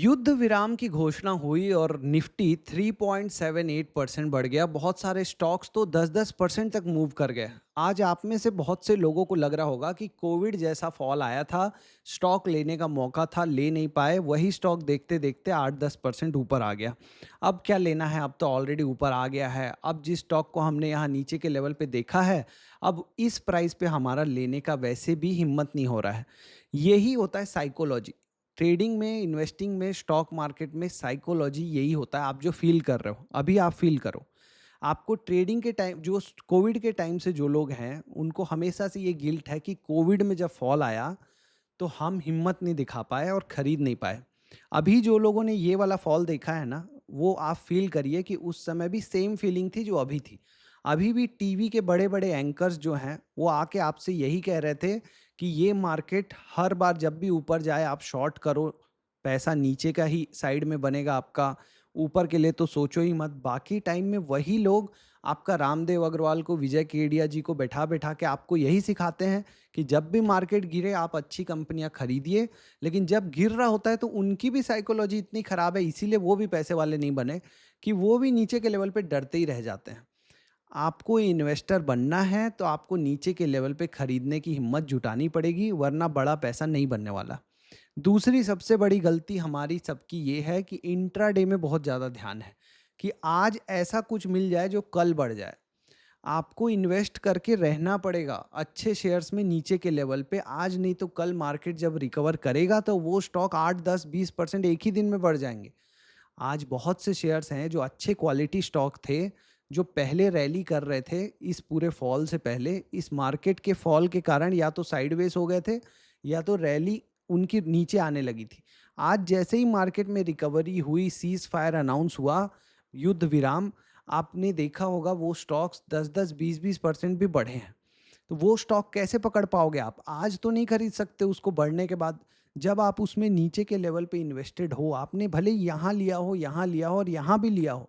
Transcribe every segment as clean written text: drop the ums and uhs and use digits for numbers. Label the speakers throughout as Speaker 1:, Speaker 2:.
Speaker 1: युद्ध विराम की घोषणा हुई और निफ्टी 3.78% बढ़ गया। बहुत सारे स्टॉक्स तो 10-10% तक मूव कर गए। आज आप में से बहुत से लोगों को लग रहा होगा कि कोविड जैसा फॉल आया था, स्टॉक लेने का मौका था, ले नहीं पाए, वही स्टॉक देखते देखते 8-10% ऊपर आ गया। अब क्या लेना है? अब तो ऑलरेडी ऊपर आ गया है। अब जिस स्टॉक को हमने यहाँ नीचे के लेवल पे देखा है, अब इस प्राइस पे हमारा लेने का वैसे भी हिम्मत नहीं हो रहा है। यही होता है साइकोलॉजी। ट्रेडिंग में, इन्वेस्टिंग में, स्टॉक मार्केट में साइकोलॉजी यही होता है। आप जो फील कर रहे हो, अभी आप फील करो। आपको ट्रेडिंग के टाइम, जो कोविड के टाइम से जो लोग हैं, उनको हमेशा से ये गिल्ट है कि कोविड में जब फॉल आया तो हम हिम्मत नहीं दिखा पाए और खरीद नहीं पाए। अभी जो लोगों ने ये वाला फॉल देखा है ना, वो आप फील करिए कि उस समय भी सेम फीलिंग थी जो अभी थी। अभी भी टीवी के बड़े बड़े एंकर्स जो हैं, वो आके आपसे यही कह रहे थे कि ये मार्केट हर बार जब भी ऊपर जाए आप शॉर्ट करो, पैसा नीचे का ही साइड में बनेगा आपका, ऊपर के लिए तो सोचो ही मत। बाकी टाइम में वही लोग आपका रामदेव अग्रवाल को, विजय केडिया जी को बैठा बैठा के आपको यही सिखाते हैं कि जब भी मार्केट गिरे आप अच्छी कंपनियां खरीदिए। लेकिन जब गिर रहा होता है तो उनकी भी साइकोलॉजी इतनी खराब है, इसीलिए वो भी पैसे वाले नहीं बने, कि वो भी नीचे के लेवल पे डरते ही रह जाते हैं। आपको इन्वेस्टर बनना है तो आपको नीचे के लेवल पे खरीदने की हिम्मत जुटानी पड़ेगी, वरना बड़ा पैसा नहीं बनने वाला। दूसरी सबसे बड़ी गलती हमारी सबकी ये है कि इंट्राडे में बहुत ज़्यादा ध्यान है कि आज ऐसा कुछ मिल जाए जो कल बढ़ जाए। आपको इन्वेस्ट करके रहना पड़ेगा अच्छे शेयर्स में नीचे के लेवल पे। आज नहीं तो कल मार्केट जब रिकवर करेगा तो वो स्टॉक 8, 10, 20% एक ही दिन में बढ़ जाएंगे। आज बहुत से शेयर्स हैं जो अच्छे क्वालिटी स्टॉक थे, जो पहले रैली कर रहे थे इस पूरे फॉल से पहले, इस मार्केट के फॉल के कारण या तो साइडवेज हो गए थे या तो रैली उनकी नीचे आने लगी थी। आज जैसे ही मार्केट में रिकवरी हुई, सीज फायर अनाउंस हुआ, युद्ध विराम, आपने देखा होगा वो स्टॉक्स 10-10, 20-20% भी बढ़े हैं। तो वो स्टॉक कैसे पकड़ पाओगे आप? आज तो नहीं खरीद सकते उसको बढ़ने के बाद। जब आप उसमें नीचे के लेवल पे इन्वेस्टेड हो, आपने भले यहाँ लिया हो, यहाँ लिया हो और यहाँ भी लिया हो,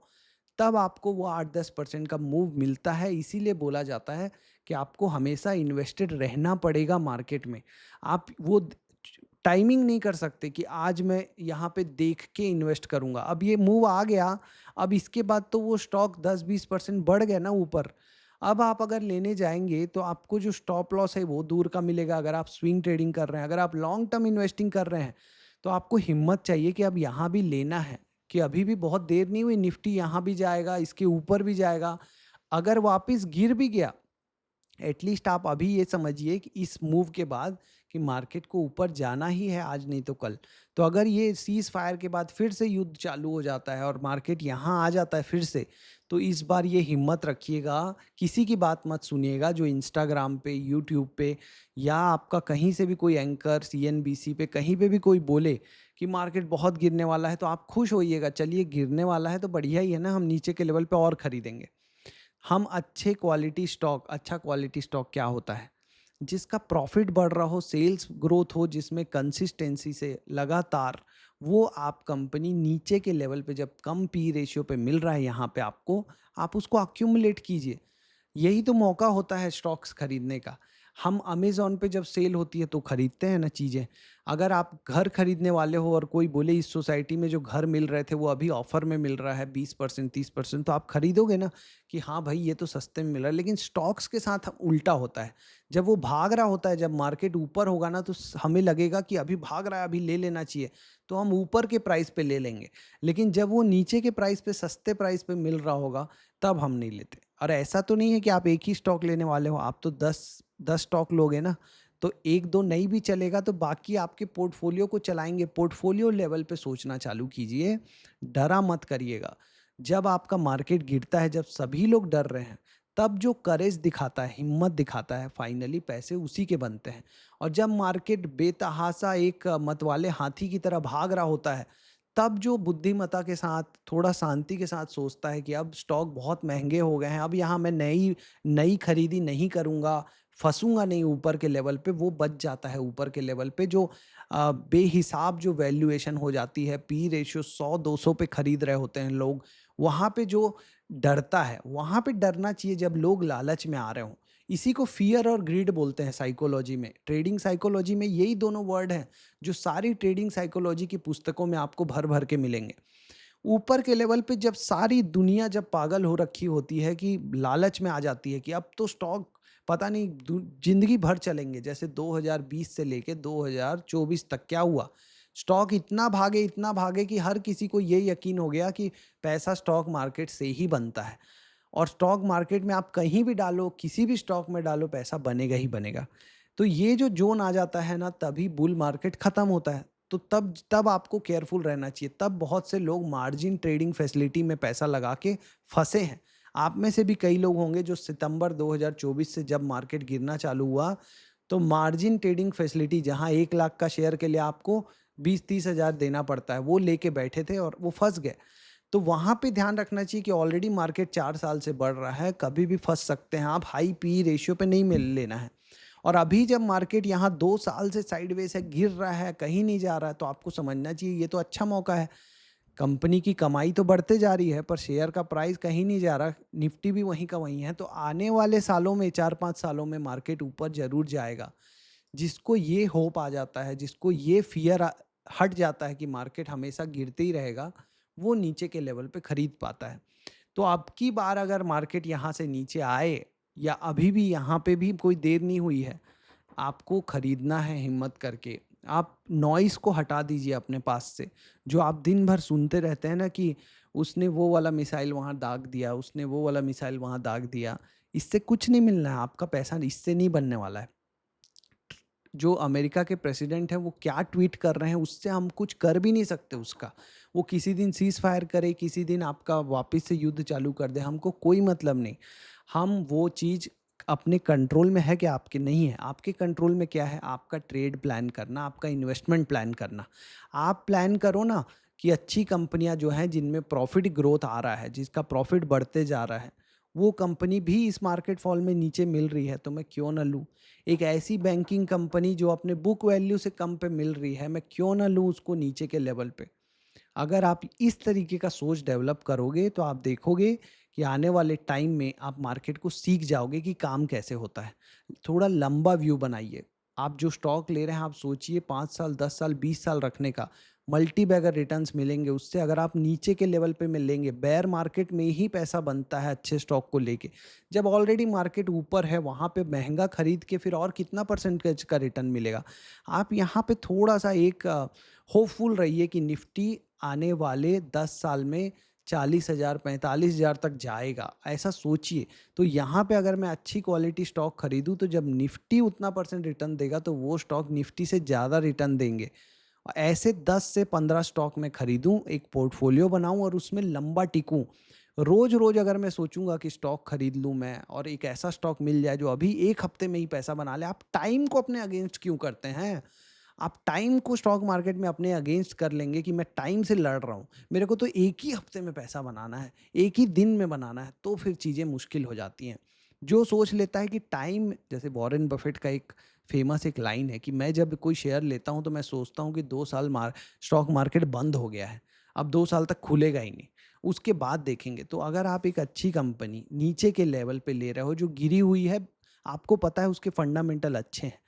Speaker 1: तब आपको वो 8-10% का मूव मिलता है। इसीलिए बोला जाता है कि आपको हमेशा इन्वेस्टेड रहना पड़ेगा मार्केट में। आप वो टाइमिंग नहीं कर सकते कि आज मैं यहाँ पे देख के इन्वेस्ट करूँगा। अब ये मूव आ गया, अब इसके बाद तो वो स्टॉक 10-20% बढ़ गया ना ऊपर। अब आप अगर लेने जाएँगे तो आपको जो स्टॉप लॉस है वो दूर का मिलेगा अगर आप स्विंग ट्रेडिंग कर रहे हैं। अगर आप लॉन्ग टर्म इन्वेस्टिंग कर रहे हैं, तो आपको हिम्मत चाहिए कि अब यहाँ भी लेना है, कि अभी भी बहुत देर नहीं हुई, निफ्टी यहाँ भी जाएगा, इसके ऊपर भी जाएगा। अगर वापस गिर भी गया, एटलीस्ट आप अभी ये समझिए कि इस मूव के बाद कि मार्केट को ऊपर जाना ही है आज नहीं तो कल। तो अगर ये सीज फायर के बाद फिर से युद्ध चालू हो जाता है और मार्केट यहाँ आ जाता है फिर से, तो इस बार ये हिम्मत रखिएगा, किसी की बात मत सुनिएगा जो इंस्टाग्राम पे, यूट्यूब पे या आपका कहीं से भी कोई एंकर सीएनबीसी पे कहीं पे भी कोई बोले कि मार्केट बहुत गिरने वाला है, तो आप खुश होइएगा, चलिए गिरने वाला है तो बढ़िया ही है ना, हम नीचे के लेवल पे और खरीदेंगे। हम अच्छे क्वालिटी स्टॉक, अच्छा क्वालिटी स्टॉक क्या होता है? जिसका प्रॉफिट बढ़ रहा हो, सेल्स ग्रोथ हो, जिसमें कंसिस्टेंसी से लगातार वो आप कंपनी नीचे के लेवल पे जब कम पी रेशियो पे मिल रहा है यहाँ पे आपको, आप उसको अक्यूमुलेट कीजिए। यही तो मौका होता है स्टॉक्स खरीदने का। हम अमेज़न पे जब सेल होती है तो खरीदते हैं ना चीज़ें। अगर आप घर खरीदने वाले हो और कोई बोले इस सोसाइटी में जो घर मिल रहे थे वो अभी ऑफ़र में मिल रहा है 20% 30%, तो आप खरीदोगे ना कि हाँ भाई ये तो सस्ते में मिल रहा है। लेकिन स्टॉक्स के साथ उल्टा होता है। जब वो भाग रहा होता है, जब मार्केट ऊपर होगा ना तो हमें लगेगा कि अभी भाग रहा है, अभी ले लेना चाहिए, तो हम ऊपर के प्राइस पे ले लेंगे। लेकिन जब वो नीचे के प्राइस पे, सस्ते प्राइस पे मिल रहा होगा, तब हम नहीं लेते। और ऐसा तो नहीं है कि आप एक ही स्टॉक लेने वाले हो, आप तो 10 स्टॉक लोगे ना, तो 1-2 नहीं भी चलेगा तो बाकी आपके पोर्टफोलियो को चलाएँगे। पोर्टफोलियो लेवल पे सोचना चालू कीजिए, डरा मत करिएगा। जब आपका मार्केट गिरता है, जब सभी लोग डर रहे हैं, तब जो करेज दिखाता है, हिम्मत दिखाता है, फाइनली पैसे उसी के बनते हैं। और जब मार्केट बेतहाशा एक मतवाले हाथी की तरह भाग रहा होता है, तब जो बुद्धिमत्ता के साथ, थोड़ा शांति के साथ सोचता है कि अब स्टॉक बहुत महँगे हो गए हैं, अब यहाँ मैं नई नई खरीदी नहीं करूँगा, फँसूँगा नहीं ऊपर के लेवल पे, वो बच जाता है ऊपर के लेवल पे। जो बेहिसाब जो वैल्यूएशन हो जाती है, पी रेशियो 100-200 पे खरीद रहे होते हैं लोग, वहाँ पे जो डरता है, वहाँ पे डरना चाहिए जब लोग लालच में आ रहे हों। इसी को फ़ियर और ग्रीड बोलते हैं साइकोलॉजी में। ट्रेडिंग साइकोलॉजी में यही दोनों वर्ड हैं, जो सारी ट्रेडिंग साइकोलॉजी की पुस्तकों में आपको भर-भर के मिलेंगे। ऊपर के लेवल पे जब सारी दुनिया जब पागल हो रखी होती है कि लालच में आ जाती है कि अब तो स्टॉक पता नहीं जिंदगी भर चलेंगे, जैसे 2020 से लेके 2024 तक क्या हुआ, स्टॉक इतना भागे कि हर किसी को ये यकीन हो गया कि पैसा स्टॉक मार्केट से ही बनता है, और स्टॉक मार्केट में आप कहीं भी डालो, किसी भी स्टॉक में डालो, पैसा बनेगा ही बनेगा। तो ये जो जोन आ जाता है ना, तभी बुल मार्केट खत्म होता है। तो तब तब आपको केयरफुल रहना चाहिए। तब बहुत से लोग मार्जिन ट्रेडिंग फैसिलिटी में पैसा लगा के फंसे हैं। आप में से भी कई लोग होंगे जो सितंबर 2024 से जब मार्केट गिरना चालू हुआ, तो मार्जिन ट्रेडिंग फैसिलिटी जहां 1 लाख का शेयर के लिए आपको 20-30 हज़ार देना पड़ता है, वो लेके बैठे थे और वो फंस गए। तो वहाँ पे ध्यान रखना चाहिए कि ऑलरेडी मार्केट 4 साल से बढ़ रहा है, कभी भी फँस सकते हैं आप, हाई पी रेशियो पे नहीं मिल लेना है। और अभी जब मार्केट यहाँ 2 साल से साइडवेज़ है, गिर रहा है, कहीं नहीं जा रहा है, तो आपको समझना चाहिए ये तो अच्छा मौका है। कंपनी की कमाई तो बढ़ते जा रही है, पर शेयर का प्राइस कहीं नहीं जा रहा, निफ्टी भी वहीं का वहीं है। तो आने वाले सालों में 4-5 सालों में मार्केट ऊपर ज़रूर जाएगा। जिसको ये होप आ जाता है, जिसको ये फ़ियर हट जाता है कि मार्केट हमेशा गिरते ही रहेगा, वो नीचे के लेवल पे खरीद पाता है। तो अब की बार अगर मार्केट यहाँ से नीचे आए, या अभी भी यहाँ पे भी कोई देर नहीं हुई है, आपको खरीदना है हिम्मत करके। आप नॉइज़ को हटा दीजिए अपने पास से। जो आप दिन भर सुनते रहते हैं ना कि उसने वो वाला मिसाइल वहाँ दाग दिया, उसने वो वाला मिसाइल वहाँ दाग दिया, इससे कुछ नहीं मिलना है, आपका पैसा इससे नहीं बनने वाला है। जो अमेरिका के प्रेसिडेंट हैं वो क्या ट्वीट कर रहे हैं, उससे हम कुछ कर भी नहीं सकते उसका। वो किसी दिन सीज़ फायर करे, किसी दिन आपका वापस से युद्ध चालू कर दे, हमको कोई मतलब नहीं। हम वो चीज़ अपने कंट्रोल में है कि आपके नहीं है। आपके कंट्रोल में क्या है? आपका ट्रेड प्लान करना, आपका इन्वेस्टमेंट प्लान करना। आप प्लान करो ना कि अच्छी कंपनियाँ जो हैं जिनमें प्रॉफ़िट ग्रोथ आ रहा है, जिसका प्रॉफ़िट बढ़ते जा रहा है, वो कंपनी भी इस मार्केट फॉल में नीचे मिल रही है, तो मैं क्यों ना लूँ? एक ऐसी बैंकिंग कंपनी जो अपने बुक वैल्यू से कम पे मिल रही है, मैं क्यों ना लूँ उसको नीचे के लेवल पे। अगर आप इस तरीके का सोच डेवलप करोगे, तो आप देखोगे कि आने वाले टाइम में आप मार्केट को सीख जाओगे कि काम कैसे होता है। थोड़ा लंबा व्यू बनाइए। आप जो स्टॉक ले रहे हैं, आप सोचिए 5 साल, 10 साल, 20 साल रखने का। मल्टी बैगर रिटर्न्स मिलेंगे उससे, अगर आप नीचे के लेवल पे में लेंगे। बेयर मार्केट में ही पैसा बनता है अच्छे स्टॉक को लेके। जब ऑलरेडी मार्केट ऊपर है, वहाँ पे महँगा खरीद के फिर और कितना परसेंटेज का रिटर्न मिलेगा? आप यहाँ पे थोड़ा-सा एक होपफुल रहिए कि निफ्टी आने वाले 10 साल में 40,000 45,000 तक जाएगा, ऐसा सोचिए। तो यहाँ पे अगर मैं अच्छी क्वालिटी स्टॉक खरीदूँ, तो जब निफ्टी उतना परसेंट रिटर्न देगा, तो वो स्टॉक निफ्टी से ज़्यादा रिटर्न देंगे। ऐसे 10 से 15 स्टॉक मैं खरीदूँ, एक पोर्टफोलियो बनाऊँ और उसमें लंबा टिकूँ। रोज़-रोज़ अगर मैं सोचूँगा कि स्टॉक खरीद लूँ मैं, और एक ऐसा स्टॉक मिल जाए जो अभी 1 हफ्ते में ही पैसा बना ले, आप टाइम को अपने अगेंस्ट क्यों करते हैं? आप टाइम को स्टॉक मार्केट में अपने अगेंस्ट कर लेंगे कि मैं टाइम से लड़ रहा हूँ। मेरे को तो एक ही हफ्ते में पैसा बनाना है, एक ही दिन में बनाना है, तो फिर चीज़ें मुश्किल हो जाती हैं। जो सोच लेता है कि टाइम, जैसे वॉरेन बफेट का एक फ़ेमस एक लाइन है कि मैं जब कोई शेयर लेता हूँ, तो मैं सोचता हूँ कि 2 साल स्टॉक मार्केट बंद हो गया है, अब 2 साल तक खुलेगा ही नहीं, उसके बाद देखेंगे। तो अगर आप एक अच्छी कंपनी नीचे के लेवल पे ले रहे हो, जो गिरी हुई है, आपको पता है उसके फंडामेंटल अच्छे हैं,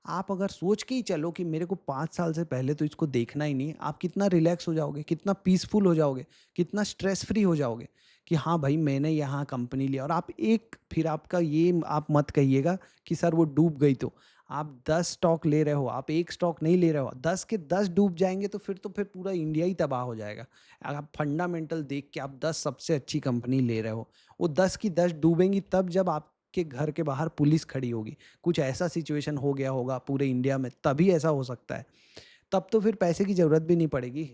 Speaker 1: आप अगर सोच के ही चलो कि मेरे को 5 साल से पहले तो इसको देखना ही नहीं है, आप कितना रिलैक्स हो जाओगे, कितना पीसफुल हो जाओगे, कितना स्ट्रेस फ्री हो जाओगे कि हाँ भाई, मैंने यहाँ कंपनी लिया। और आप एक, फिर आपका ये आप मत कहिएगा कि सर वो डूब गई तो। आप 10 स्टॉक ले रहे हो, आप 1 स्टॉक नहीं ले रहे हो, 10 के 10 डूब जाएँगे, तो फिर पूरा इंडिया ही तबाह हो जाएगा। अगर आप फंडामेंटल देख के आप 10 सबसे अच्छी कंपनी ले रहे हो, वो 10 की 10 डूबेंगी तब जब आपके घर के बाहर पुलिस खड़ी होगी। कुछ ऐसा सिचुएशन हो गया होगा पूरे इंडिया में, तभी ऐसा हो सकता है। तब तो फिर पैसे की ज़रूरत भी नहीं पड़ेगी।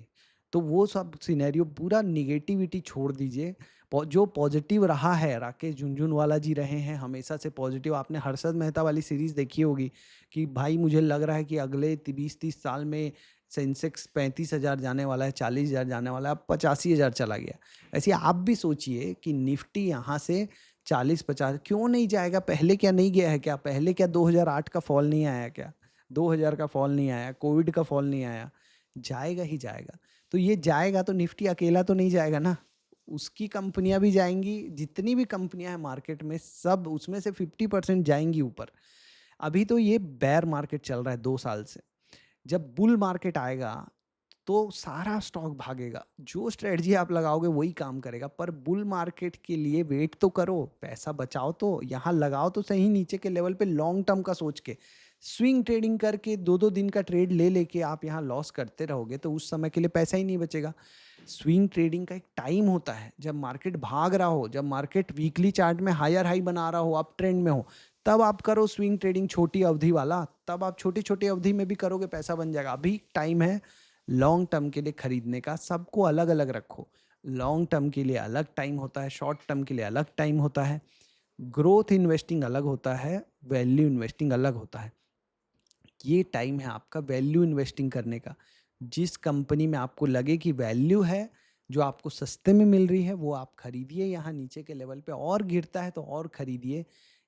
Speaker 1: तो वो सब सिनेरियो, पूरा नेगेटिविटी छोड़ दीजिए। जो पॉजिटिव रहा है, राकेश झुनझुनवाला जी रहे हैं हमेशा से पॉजिटिव। आपने हर्षद मेहता वाली सीरीज़ देखी होगी कि भाई मुझे लग रहा है कि अगले 20-30 साल में सेंसेक्स 35,000 जाने वाला है, 40,000 जाने वाला है, अब 85,000 चला गया। ऐसे आप भी सोचिए कि निफ्टी यहाँ से 40-50 क्यों नहीं जाएगा? पहले क्या नहीं गया है क्या? पहले क्या 2008 का फॉल नहीं आया क्या? 2000 का फॉल नहीं आया, कोविड का फॉल नहीं आया, जाएगा ही जाएगा। तो ये जाएगा तो निफ्टी अकेला तो नहीं जाएगा ना, उसकी कंपनियाँ भी जाएँगी, जितनी भी कंपनियाँ हैं मार्केट में सब उसमें से 50% जाएँगी ऊपर। अभी तो ये बेयर मार्केट चल रहा है 2 साल से। जब बुल मार्केट आएगा तो सारा स्टॉक भागेगा। जो स्ट्रेटजी आप लगाओगे वही काम करेगा, पर बुल मार्केट के लिए वेट तो करो, पैसा बचाओ तो, यहाँ लगाओ तो सही नीचे के लेवल पे लॉन्ग टर्म का सोच के। स्विंग ट्रेडिंग करके 2-2 दिन का ट्रेड ले लेके आप यहाँ लॉस करते रहोगे तो उस समय के लिए पैसा ही नहीं बचेगा। स्विंग ट्रेडिंग का एक टाइम होता है, जब मार्केट भाग रहा हो, जब मार्केट वीकली चार्ट में हायर हाई बना रहा हो, अप ट्रेंड में हो, तब आप करो स्विंग ट्रेडिंग छोटी अवधि वाला, तब आप छोटी-छोटी अवधि में भी करोगे पैसा बन जाएगा। अभी टाइम है लॉन्ग टर्म के लिए खरीदने का, सबको अलग-अलग रखो। लॉन्ग टर्म के लिए अलग टाइम होता है, शॉर्ट टर्म के लिए अलग टाइम होता है। ग्रोथ इन्वेस्टिंग अलग होता है, वैल्यू इन्वेस्टिंग अलग होता है। ये टाइम है आपका वैल्यू इन्वेस्टिंग करने का। जिस कंपनी में आपको लगे कि वैल्यू है, जो आपको सस्ते में मिल रही है, वो आप खरीदिए यहाँ नीचे के लेवल पे, और गिरता है तो और खरीदिए।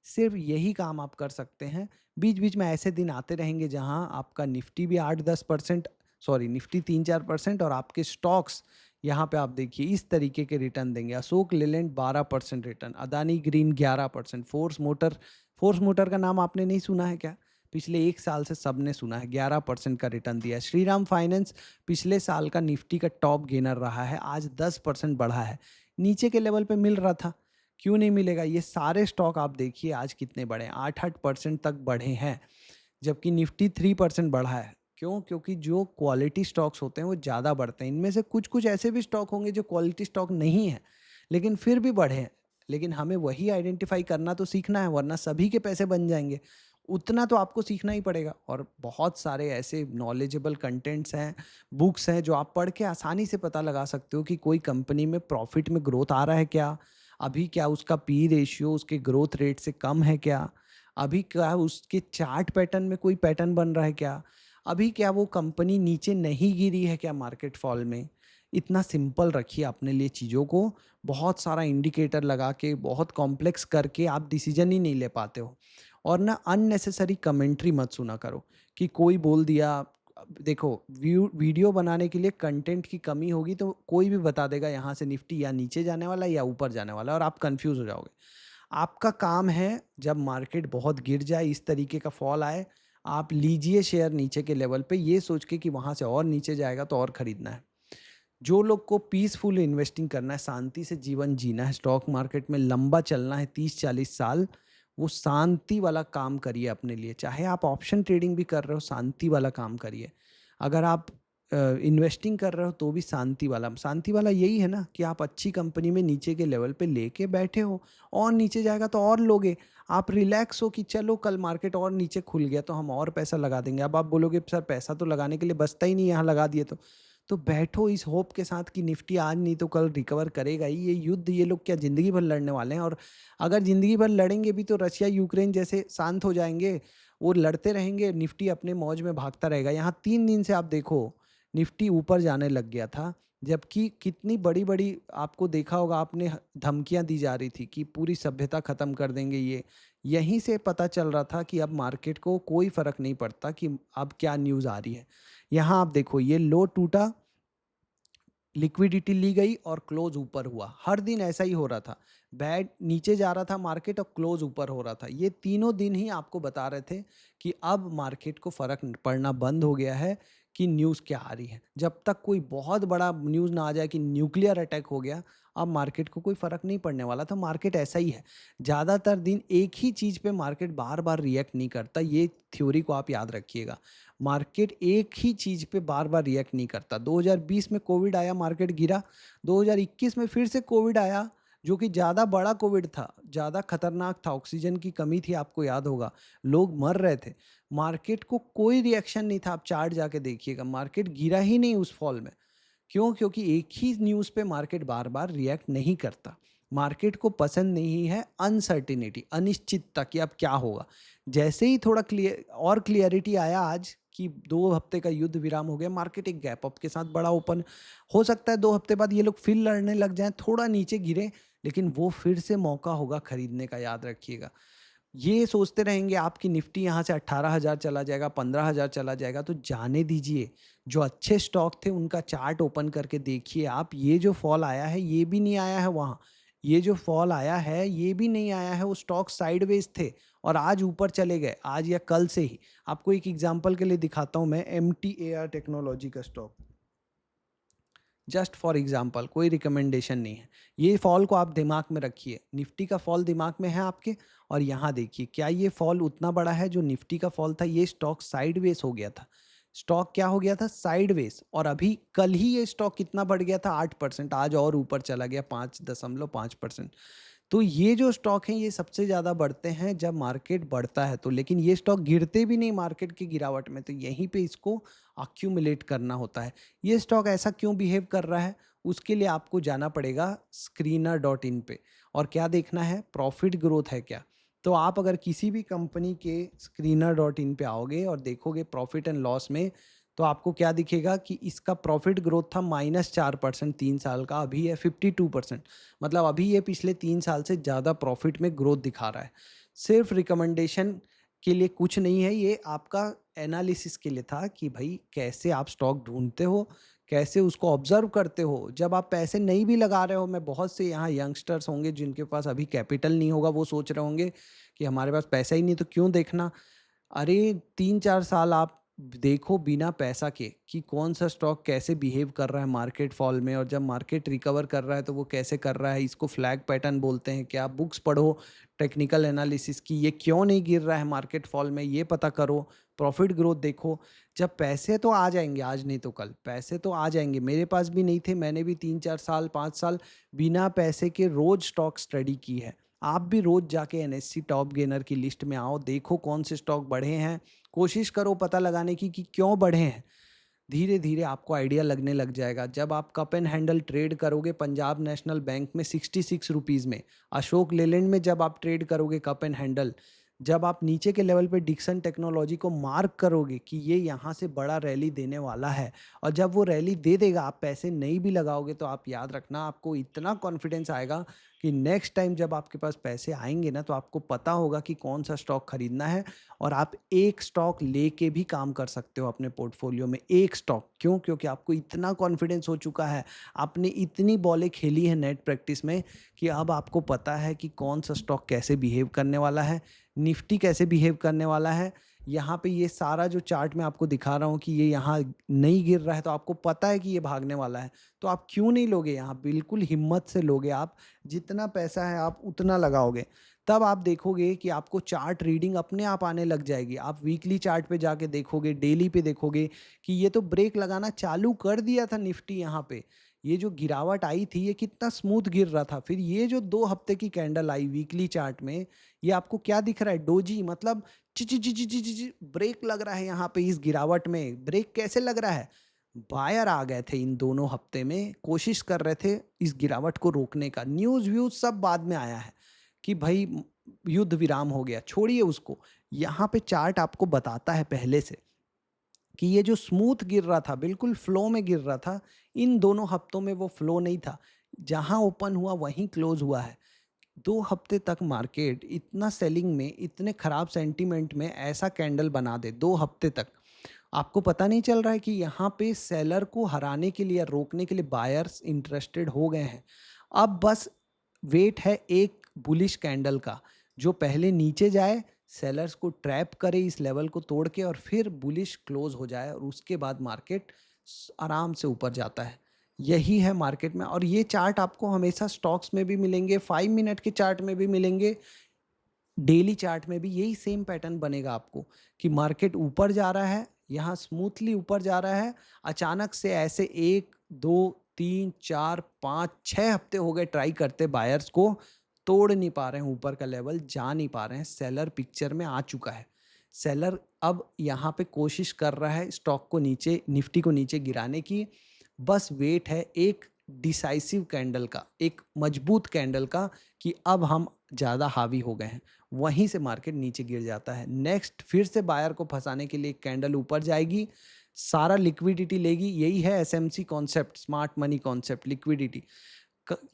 Speaker 1: सिर्फ यही काम आप कर सकते हैं। बीच-बीच में ऐसे दिन आते रहेंगे जहाँ आपका निफ्टी भी 8-10%, सॉरी निफ्टी 3-4% और आपके स्टॉक्स यहाँ पे आप देखिए इस तरीके के रिटर्न देंगे। Ashok Leyland 12% return, Adani green 11%, force motor का नाम आपने नहीं सुना है क्या? पिछले 1 साल से सबने सुना है, 11% का रिटर्न दिया है। श्रीराम फाइनेंस पिछले साल का निफ्टी का टॉप गेनर रहा है, आज 10% बढ़ा है। नीचे के लेवल पे मिल रहा था, क्यों नहीं मिलेगा? ये सारे स्टॉक आप देखिए आज कितने बढ़े हैं, 8-8% तक बढ़े हैं, जबकि निफ्टी 3% बढ़ा है। क्यों? क्योंकि जो क्वालिटी स्टॉक्स होते हैं वो ज़्यादा बढ़ते हैं। इनमें से कुछ-कुछ ऐसे भी स्टॉक होंगे जो क्वालिटी स्टॉक नहीं है, लेकिन फिर भी बढ़े हैं। लेकिन हमें वही आइडेंटिफ़ाई करना तो सीखना है, वरना सभी के पैसे बन जाएँगे। उतना तो आपको सीखना ही पड़ेगा, और बहुत सारे ऐसे नॉलेजेबल कंटेंट्स हैं, बुक्स हैं जो आप पढ़ के आसानी से पता लगा सकते हो कि कोई कंपनी में प्रॉफ़िट में ग्रोथ आ रहा है क्या? अभी क्या उसका पी रेशियो उसके ग्रोथ रेट से कम है क्या? अभी क्या उसके चार्ट पैटर्न में कोई पैटर्न बन रहा है क्या? अभी क्या वो कंपनी नीचे नहीं गिरी है क्या मार्केट फॉल में? इतना सिंपल रखिए अपने लिए चीज़ों को। बहुत सारा इंडिकेटर लगा के, बहुत कॉम्प्लेक्स करके आप डिसीज़न ही नहीं ले पाते हो। और ना अननेसेसरी कमेंट्री मत सुना करो कि कोई बोल दिया। अब देखो, वीडियो बनाने के लिए कंटेंट की कमी होगी तो कोई भी बता देगा यहाँ से निफ्टी या नीचे जाने वाला है या ऊपर जाने वाला है, और आप कंफ्यूज हो जाओगे। आपका काम है जब मार्केट बहुत गिर जाए, इस तरीके का फॉल आए, आप लीजिए शेयर नीचे के लेवल पे, ये सोच के कि वहाँ से और नीचे जाएगा तो और खरीदना है। जो लोग को पीसफुल इन्वेस्टिंग करना है, शांति से जीवन जीना है, स्टॉक मार्केट में लंबा चलना है 30-40 साल, वो शांति वाला काम करिए अपने लिए। चाहे आप ऑप्शन ट्रेडिंग भी कर रहे हो, शांति वाला काम करिए। अगर आप इन्वेस्टिंग कर रहे हो तो भी शांति वाला यही है ना कि आप अच्छी कंपनी में नीचे के लेवल पे लेके बैठे हो, और नीचे जाएगा तो और लोगे। आप रिलैक्स हो कि चलो कल मार्केट और नीचे खुल गया तो हम और पैसा लगा देंगे। अब आप बोलोगे सर पैसा तो लगाने के लिए बचता ही नहीं, यहाँ लगा दिए तो बैठो इस होप के साथ कि निफ्टी आज नहीं तो कल रिकवर करेगा ही। ये युद्ध ये लोग क्या ज़िंदगी भर लड़ने वाले हैं? और अगर ज़िंदगी भर लड़ेंगे भी तो रशिया यूक्रेन जैसे शांत हो जाएँगे, वो लड़ते रहेंगे, निफ्टी अपने मौज में भागता रहेगा। यहाँ 3 दिन से आप देखो, निफ्टी ऊपर जाने लग गया था, जबकि कितनी बड़ी-बड़ी आपको देखा होगा आपने धमकियाँ दी जा रही थी कि पूरी सभ्यता ख़त्म कर देंगे ये। यहीं से पता चल रहा था कि अब मार्केट को कोई फ़र्क नहीं पड़ता कि अब क्या न्यूज़ आ रही है। यहाँ आप देखो ये लो टूटा, लिक्विडिटी ली गई और क्लोज ऊपर हुआ। हर दिन ऐसा ही हो रहा था। बैड नीचे जा रहा था मार्केट और क्लोज ऊपर हो रहा था। ये तीनों दिन ही आपको बता रहे थे कि अब मार्केट को फ़र्क पड़ना बंद हो गया है कि न्यूज़ क्या आ रही है। जब तक कोई बहुत बड़ा न्यूज़ ना आ जाए कि न्यूक्लियर अटैक हो गया, अब मार्केट को कोई फ़र्क नहीं पड़ने वाला था। मार्केट ऐसा ही है। ज़्यादातर दिन एक ही चीज़ पे मार्केट बार-बार रिएक्ट नहीं करता। ये थ्योरी को आप याद रखिएगा। मार्केट एक ही चीज़ पे बार-बार रिएक्ट नहीं करता। 2020 में कोविड आया, मार्केट गिरा। 2021 में फिर से कोविड आया, जो कि ज़्यादा बड़ा कोविड था, ज़्यादा खतरनाक था, ऑक्सीजन की कमी थी, आपको याद होगा। लोग मर रहे थे। मार्केट को कोई रिएक्शन नहीं था, आप चार्ट जाके देखिएगा, मार्केट गिरा ही नहीं उस फॉल में। क्यों? क्योंकि एक ही न्यूज़ पे मार्केट बार-बार रिएक्ट नहीं करता। मार्केट को पसंद नहीं है अनसर्टेनिटी, अनिश्चितता कि अब क्या होगा। जैसे ही थोड़ा क्लियरिटी आया आज कि 2 हफ्ते का युद्ध विराम हो गया, मार्केट एक गैप अप के साथ बड़ा ओपन। हो सकता है 2 हफ्ते बाद ये लोग फिर लड़ने लग जाएँ, थोड़ा नीचे गिरें, लेकिन वो फिर से मौका होगा खरीदने का, याद रखिएगा। ये सोचते रहेंगे आप कि निफ्टी यहाँ से 18,000 चला जाएगा, 15,000 चला जाएगा, तो जाने दीजिए। जो अच्छे स्टॉक थे उनका चार्ट ओपन करके देखिए आप, ये जो फॉल आया है ये भी नहीं आया है वहाँ। ये जो फॉल आया है ये भी नहीं आया है, वो स्टॉक साइडवेज थे और आज ऊपर चले गए, आज या कल से ही। आपको एक एग्जांपल के लिए दिखाता हूँ मैं, MTAR टेक्नोलॉजी का स्टॉक, जस्ट फॉर एग्जांपल, कोई रिकमेंडेशन नहीं है। ये फॉल को आप दिमाग में रखिए, निफ्टी का फॉल दिमाग में है आपके, और यहाँ देखिए क्या ये फॉल उतना बड़ा है जो निफ्टी का फॉल था। ये स्टॉक साइडवेज हो गया था, स्टॉक क्या हो गया था, साइडवेज। और अभी कल ही ये स्टॉक कितना बढ़ गया था, 8%, आज और ऊपर चला गया 5.5%। तो ये जो स्टॉक हैं ये सबसे ज़्यादा बढ़ते हैं जब मार्केट बढ़ता है तो, लेकिन ये स्टॉक गिरते भी नहीं मार्केट की गिरावट में, तो यहीं पे इसको अक्यूमुलेट करना होता है। ये स्टॉक ऐसा क्यों बिहेव कर रहा है, उसके लिए आपको जाना पड़ेगा screener.in पे, और क्या देखना है, प्रॉफिट ग्रोथ है क्या। तो आप अगर किसी भी कंपनी के screener.in पे आओगे और देखोगे प्रॉफिट एंड लॉस में, तो आपको क्या दिखेगा कि इसका प्रॉफिट ग्रोथ था -4% 3 साल का, अभी है 52%। मतलब अभी ये पिछले 3 साल से ज़्यादा प्रॉफिट में ग्रोथ दिखा रहा है। सिर्फ रिकमेंडेशन के लिए कुछ नहीं है, ये आपका एनालिसिस के लिए था कि भाई कैसे आप स्टॉक ढूंढते हो, कैसे उसको ऑब्जर्व करते हो जब आप पैसे नहीं भी लगा रहे हो। मैं बहुत से यहाँ यंगस्टर्स होंगे जिनके पास अभी कैपिटल नहीं होगा, वो सोच रहे होंगे कि हमारे पास पैसा ही नहीं तो क्यों देखना। अरे 3-4 साल आप देखो बिना पैसा के कि कौन सा स्टॉक कैसे बिहेव कर रहा है मार्केट फॉल में, और जब मार्केट रिकवर कर रहा है तो वो कैसे कर रहा है। इसको फ्लैग पैटर्न बोलते हैं। क्या बुक्स पढ़ो टेक्निकल एनालिसिस की, ये क्यों नहीं गिर रहा है मार्केट फॉल में, ये पता करो। प्रॉफिट ग्रोथ देखो। जब पैसे तो आ जाएंगे, आज नहीं तो कल पैसे तो आ जाएंगे। मेरे पास भी नहीं थे, मैंने भी 3-4 साल 5 साल बिना पैसे के रोज स्टॉक स्टडी की है। आप भी रोज जाके NSE टॉप गेनर की लिस्ट में आओ, देखो कौन से स्टॉक बढ़े हैं, कोशिश करो पता लगाने की कि क्यों बढ़े हैं। धीरे धीरे आपको आइडिया लगने लग जाएगा। जब आप कप एंड हैंडल ट्रेड करोगे पंजाब नेशनल बैंक में 66 रुपीज़ में, अशोक लेलैंड में जब आप ट्रेड करोगे कप एंड हैंडल, जब आप नीचे के लेवल पे डिक्सन टेक्नोलॉजी को मार्क करोगे कि ये यहाँ से बड़ा रैली देने वाला है, और जब वो रैली दे देगा आप पैसे नहीं भी लगाओगे, तो आप याद रखना आपको इतना कॉन्फिडेंस आएगा कि नेक्स्ट टाइम जब आपके पास पैसे आएंगे ना, तो आपको पता होगा कि कौन सा स्टॉक खरीदना है। और आप एक स्टॉक लेके भी काम कर सकते हो अपने पोर्टफोलियो में, एक स्टॉक। क्यों? क्योंकि आपको इतना कॉन्फिडेंस हो चुका है, आपने इतनी बॉलें खेली है नेट प्रैक्टिस में कि अब आपको पता है कि कौन सा स्टॉक कैसे बिहेव करने वाला है, निफ्टी कैसे बिहेव करने वाला है। यहाँ पे ये सारा जो चार्ट मैं आपको दिखा रहा हूँ कि ये यहाँ नहीं गिर रहा है, तो आपको पता है कि ये भागने वाला है, तो आप क्यों नहीं लोगे यहाँ, बिल्कुल हिम्मत से लोगे आप। जितना पैसा है आप उतना लगाओगे, तब आप देखोगे कि आपको चार्ट रीडिंग अपने आप आने लग जाएगी। आप वीकली चार्ट पे जाके देखोगे, डेली पे देखोगे कि ये तो ब्रेक लगाना चालू कर दिया था निफ्टी। यहाँ पे ये जो गिरावट आई थी ये कितना स्मूथ गिर रहा था, फिर ये जो 2 हफ्ते की कैंडल आई वीकली चार्ट में, ये आपको क्या दिख रहा है, डोजी, मतलब ची ची ची ची ची ची ची ब्रेक लग रहा है यहाँ पे। इस गिरावट में ब्रेक कैसे लग रहा है, बायर आ गए थे इन दोनों हफ्ते में, कोशिश कर रहे थे इस गिरावट को रोकने का। न्यूज़ व्यूज सब बाद में आया है कि भाई युद्ध विराम हो गया, छोड़िए उसको। यहाँ पे चार्ट आपको बताता है पहले से कि ये जो स्मूथ गिर रहा था, बिल्कुल फ्लो में गिर रहा था, इन दोनों हफ्तों में वो फ्लो नहीं था, जहां ओपन हुआ वहीं क्लोज हुआ है। 2 हफ्ते तक मार्केट इतना सेलिंग में, इतने खराब सेंटीमेंट में ऐसा कैंडल बना दे 2 हफ्ते तक, आपको पता नहीं चल रहा है कि यहाँ पे सेलर को हराने के लिए, रोकने के लिए बायर्स इंटरेस्टेड हो गए हैं। अब बस वेट है एक बुलिश कैंडल का, जो पहले नीचे जाए, सेलर्स को ट्रैप करे इस लेवल को तोड़ के, और फिर बुलिश क्लोज हो जाए, और उसके बाद मार्केट आराम से ऊपर जाता है। यही है मार्केट में, और ये चार्ट आपको हमेशा स्टॉक्स में भी मिलेंगे, 5 मिनट के चार्ट में भी मिलेंगे, डेली चार्ट में भी यही सेम पैटर्न बनेगा आपको कि मार्केट ऊपर जा रहा है, यहाँ स्मूथली ऊपर जा रहा है, अचानक से ऐसे 1 2 3 4 5 6 हफ्ते हो गए ट्राई करते, बायर्स को तोड़ नहीं पा रहे हैं, ऊपर का लेवल जा नहीं पा रहे हैं। सेलर पिक्चर में आ चुका है, सेलर अब यहाँ पे कोशिश कर रहा है स्टॉक को नीचे, निफ्टी को नीचे गिराने की। बस वेट है एक डिसाइसिव कैंडल का, एक मजबूत कैंडल का, कि अब हम ज़्यादा हावी हो गए हैं, वहीं से मार्केट नीचे गिर जाता है। नेक्स्ट फिर से बायर को फंसाने के लिए कैंडल ऊपर जाएगी, सारा लिक्विडिटी लेगी। यही है SMC concept, smart money concept, liquidity.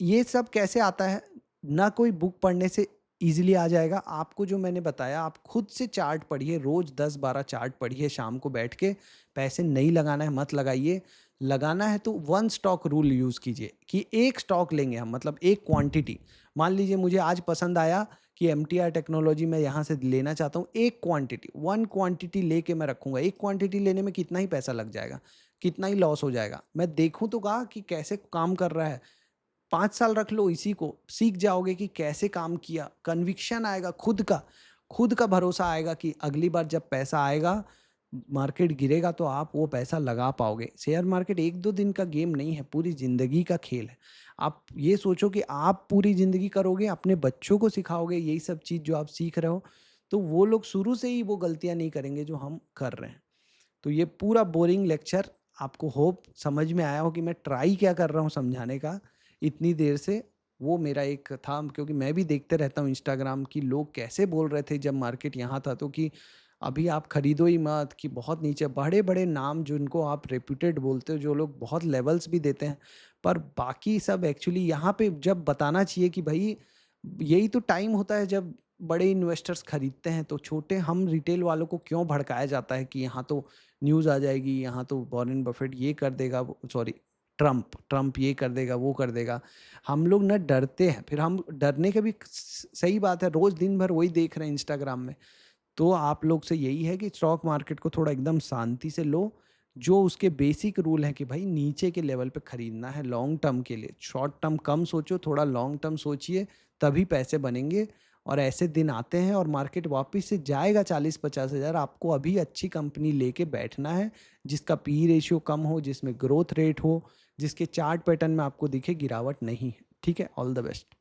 Speaker 1: ये सब कैसे आता है, ना कोई बुक पढ़ने से ईज़िली आ जाएगा। आपको जो मैंने बताया आप खुद से चार्ट पढ़िए, रोज़ 10-12 चार्ट पढ़िए शाम को बैठ के। पैसे नहीं लगाना है मत लगाइए, लगाना है तो वन स्टॉक रूल यूज़ कीजिए कि एक स्टॉक लेंगे हम, मतलब एक क्वांटिटी। मान लीजिए मुझे आज पसंद आया कि एमटीआर टेक्नोलॉजी मैं यहाँ से लेना चाहता हूँ, एक क्वांटिटी, 1 क्वांटिटी लेके मैं रखूँगा। एक क्वांटिटी लेने में कितना ही पैसा लग जाएगा, कितना ही लॉस हो जाएगा। मैं देखूँ तो कहा कि कैसे काम कर रहा है। 5 साल रख लो इसी को, सीख जाओगे कि कैसे काम किया, कन्विक्शन आएगा खुद का भरोसा आएगा कि अगली बार जब पैसा आएगा, मार्केट गिरेगा तो आप वो पैसा लगा पाओगे। शेयर मार्केट 1-2 दिन का गेम नहीं है, पूरी ज़िंदगी का खेल है। आप ये सोचो कि आप पूरी ज़िंदगी करोगे, अपने बच्चों को सिखाओगे यही सब चीज़ जो आप सीख रहे हो, तो वो लोग शुरू से ही वो गलतियाँ नहीं करेंगे जो हम कर रहे हैं। तो ये पूरा बोरिंग लेक्चर आपको होप समझ में आया हो कि मैं ट्राई क्या कर रहा हूँ समझाने का इतनी देर से। वो मेरा एक था, क्योंकि मैं भी देखते रहता हूँ इंस्टाग्राम की लोग कैसे बोल रहे थे जब मार्केट यहाँ था, तो कि अभी आप खरीदो ही मत, कि बहुत नीचे बड़े बड़े नाम जिनको आप रेप्यूटेड बोलते हो, जो लोग बहुत लेवल्स भी देते हैं, पर बाकी सब एक्चुअली यहाँ पे जब बताना चाहिए कि भाई यही तो टाइम होता है जब बड़े इन्वेस्टर्स खरीदते हैं, तो छोटे हम रिटेल वालों को क्यों भड़काया जाता है कि यहाँ तो न्यूज़ आ जाएगी, यहाँ तो वॉरेन बफेट ये कर देगा, सॉरी ट्रम्प ट्रम्प ये कर देगा, वो कर देगा। हम लोग ना डरते हैं, फिर हम डरने का भी सही बात है, रोज़ दिन भर वही देख रहे हैं इंस्टाग्राम में। तो आप लोग से यही है कि स्टॉक मार्केट को थोड़ा एकदम शांति से लो। जो उसके बेसिक रूल हैं कि भाई नीचे के लेवल पे खरीदना है लॉन्ग टर्म के लिए। शॉर्ट टर्म कम सोचो, थोड़ा लॉन्ग टर्म सोचिए, तभी पैसे बनेंगे। और ऐसे दिन आते हैं और मार्केट वापस से जाएगा 40-50 हज़ार। आपको अभी अच्छी कंपनी लेके बैठना है, जिसका पी रेशियो कम हो, जिसमें ग्रोथ रेट हो, जिसके चार्ट पैटर्न में आपको दिखे गिरावट नहीं है। ठीक है? All the best.